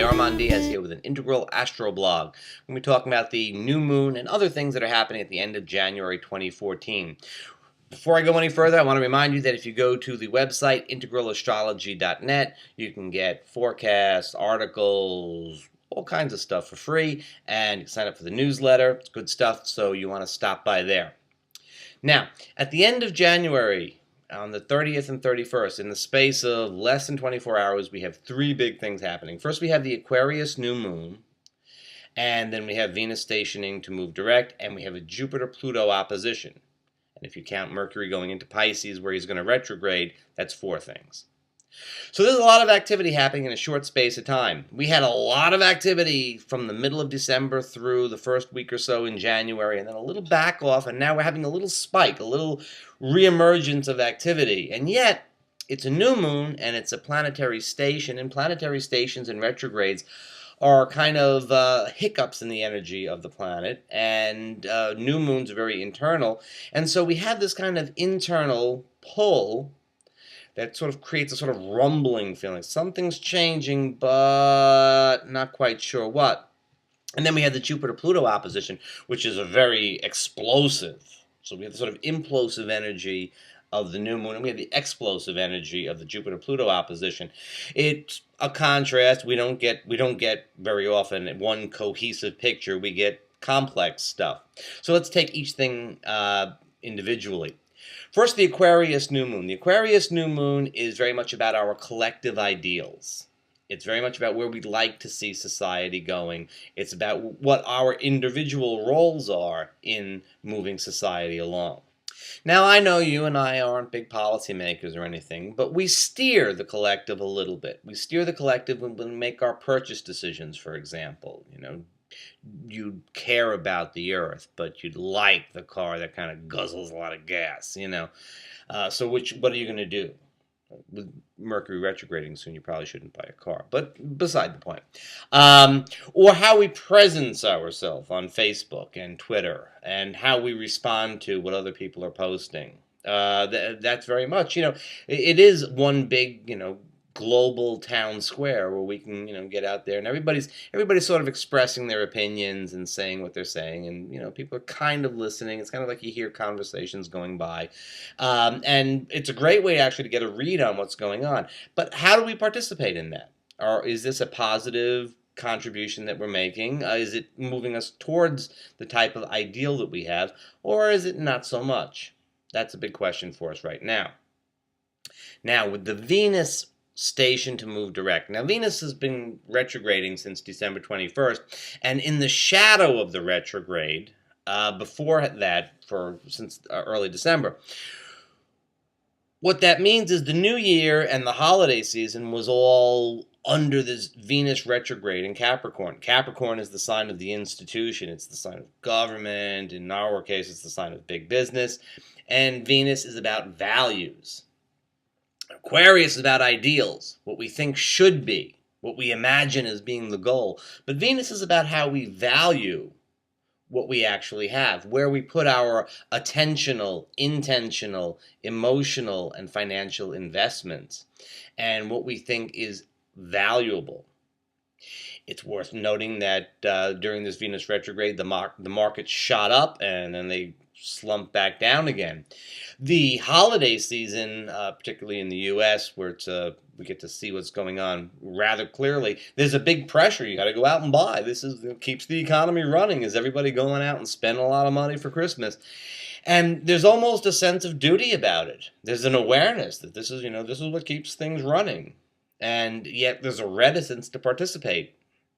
Hi, Armand Diaz here with an integral astroblog. We're going to be talking about the new moon and other things that are happening at the end of January 2014. Before I go any further, I want to remind you that if you go to the website integralastrology.net, you can get forecasts, articles, all kinds of stuff for free, and you can sign up for the newsletter. It's good stuff, so you want to stop by there. Now, at the end of January, on the 30th and 31st, in the space of less than 24 hours, we have three big things happening. First, we have the Aquarius new moon, and then we have Venus stationing to move direct, and we have a Jupiter-Pluto opposition. And if you count Mercury going into Pisces, where he's going to retrograde, that's four things. So there's a lot of activity happening in a short space of time. We had a lot of activity from the middle of December through the first week or so in January, and then a little back off, and now we're having a little spike, a little reemergence of activity. And yet, it's a new moon, and it's a planetary station, and planetary stations and retrogrades are kind of hiccups in the energy of the planet, and new moons are very internal. And so we have this kind of internal pull that sort of creates a sort of rumbling feeling. Something's changing, but not quite sure what. And then we have the Jupiter-Pluto opposition, which is a very explosive. So we have the sort of implosive energy of the new moon, and we have the explosive energy of the Jupiter-Pluto opposition. It's a contrast. We don't get very often one cohesive picture. We get complex stuff. So let's take each thing individually. First, the Aquarius new moon. The Aquarius new moon is very much about our collective ideals. It's very much about where we'd like to see society going. It's about what our individual roles are in moving society along. Now, I know you and I aren't big policymakers or anything, but we steer the collective a little bit. We steer the collective when we make our purchase decisions, for example. You care about the earth, but you'd like the car that kind of guzzles a lot of gas, So what are you going to do? With Mercury retrograding soon, you probably shouldn't buy a car. But beside the point. Or how we presence ourselves on Facebook and Twitter, and how we respond to what other people are posting. That's very much, it is one big, global town square where we can, get out there and everybody's sort of expressing their opinions and saying what they're saying, and people are kind of listening. It's kind of like you hear conversations going by, and it's a great way actually to get a read on what's going on. But how do we participate in that? Or is this a positive contribution that we're making? Is it moving us towards the type of ideal that we have, or is it not so much? That's a big question for us right now. Now, with the Venus station to move direct. Now, Venus has been retrograding since December 21st, and in the shadow of the retrograde, before that, since early December, what that means is the new year and the holiday season was all under this Venus retrograde in Capricorn. Capricorn is the sign of the institution. It's the sign of government. In our case, it's the sign of big business. And Venus is about values. Aquarius is about ideals, what we think should be, what we imagine as being the goal. But Venus is about how we value what we actually have, where we put our attentional, intentional, emotional, and financial investments, and what we think is valuable. It's worth noting that during this Venus retrograde, the market shot up, and then they slump back down again. The holiday season, particularly in the U.S., where we get to see what's going on rather clearly, there's a big pressure. You got to go out and buy. This keeps the economy running. Is everybody going out and spending a lot of money for Christmas? And there's almost a sense of duty about it. There's an awareness that this is what keeps things running, and yet there's a reticence to participate.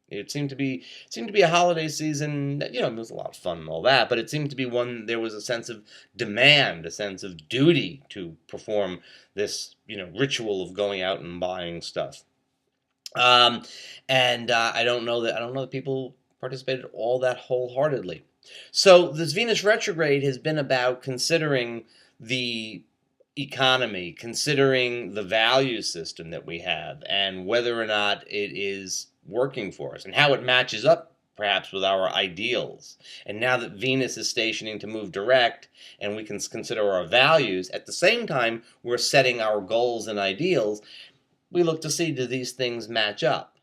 It seemed to be a holiday season that, it was a lot of fun and all that, but it seemed to be one, there was a sense of demand, a sense of duty to perform this, ritual of going out and buying stuff. I don't know that people participated all that wholeheartedly. So this Venus retrograde has been about considering the economy, considering the value system that we have, and whether or not it is working for us, and how it matches up perhaps with our ideals. And now that Venus is stationing to move direct, and we can consider our values, at the same time we're setting our goals and ideals, we look to see, do these things match up?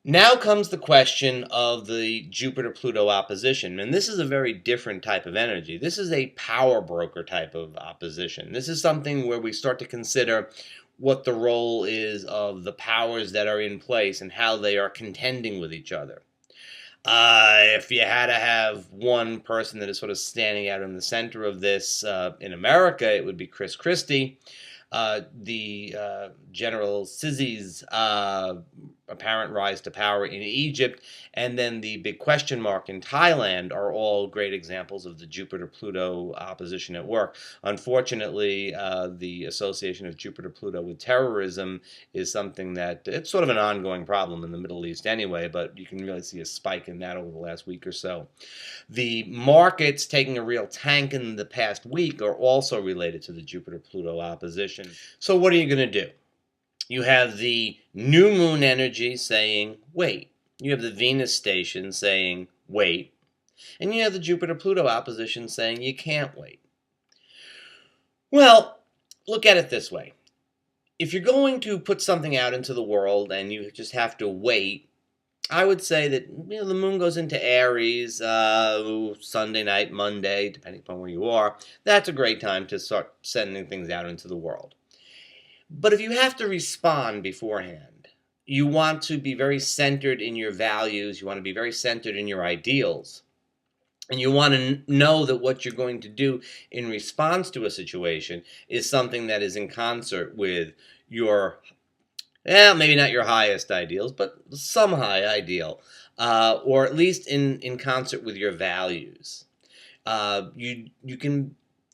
Now comes the question of the Jupiter-Pluto opposition, and this is a very different type of energy. This is a power broker type of opposition. This is something where we start to consider what the role is of the powers that are in place and how they are contending with each other. If you had to have one person that is sort of standing out in the center of this in America, it would be Chris Christie. The General Sisi's apparent rise to power in Egypt, and then the big question mark in Thailand are all great examples of the Jupiter-Pluto opposition at work. Unfortunately, the association of Jupiter-Pluto with terrorism is something that it's sort of an ongoing problem in the Middle East anyway, but you can really see a spike in that over the last week or so. The markets taking a real tank in the past week are also related to the Jupiter-Pluto opposition. So what are you going to do? You have the new moon energy saying, wait. You have the Venus station saying, wait. And you have the Jupiter-Pluto opposition saying, you can't wait. Well, look at it this way. If you're going to put something out into the world and you just have to wait, I would say that the moon goes into Aries Sunday night, Monday, depending upon where you are. That's a great time to start sending things out into the world. But if you have to respond beforehand, you want to be very centered in your values, you want to be very centered in your ideals, and you want to know that what you're going to do in response to a situation is something that is in concert with your, maybe not your highest ideals, but some high ideal, or at least in concert with your values.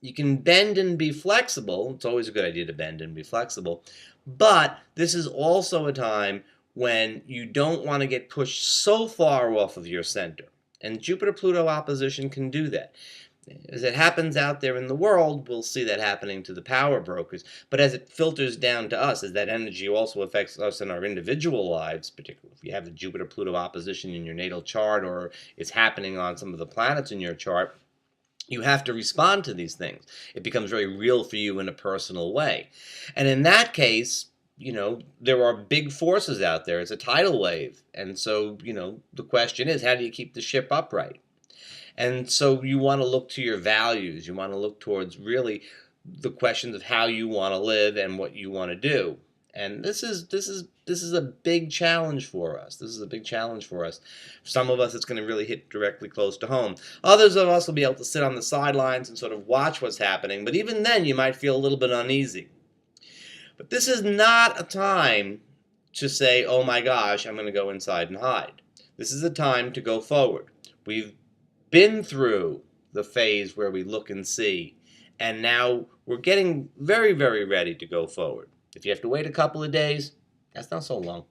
You can bend and be flexible. It's always a good idea to bend and be flexible. But this is also a time when you don't want to get pushed so far off of your center. And Jupiter-Pluto opposition can do that. As it happens out there in the world, we'll see that happening to the power brokers. But as it filters down to us, as that energy also affects us in our individual lives, particularly if you have the Jupiter-Pluto opposition in your natal chart or it's happening on some of the planets in your chart, you have to respond to these things. It becomes very real for you in a personal way. And in that case, there are big forces out there. It's a tidal wave. And so, the question is, how do you keep the ship upright? And so you want to look to your values. You want to look towards really the questions of how you want to live and what you want to do. And this is a big challenge for us. This is a big challenge for us. For some of us, it's going to really hit directly close to home. Others of us will be able to sit on the sidelines and sort of watch what's happening. But even then, you might feel a little bit uneasy. But this is not a time to say, oh my gosh, I'm going to go inside and hide. This is a time to go forward. We've been through the phase where we look and see, and now we're getting very, very ready to go forward. If you have to wait a couple of days, that's not so long.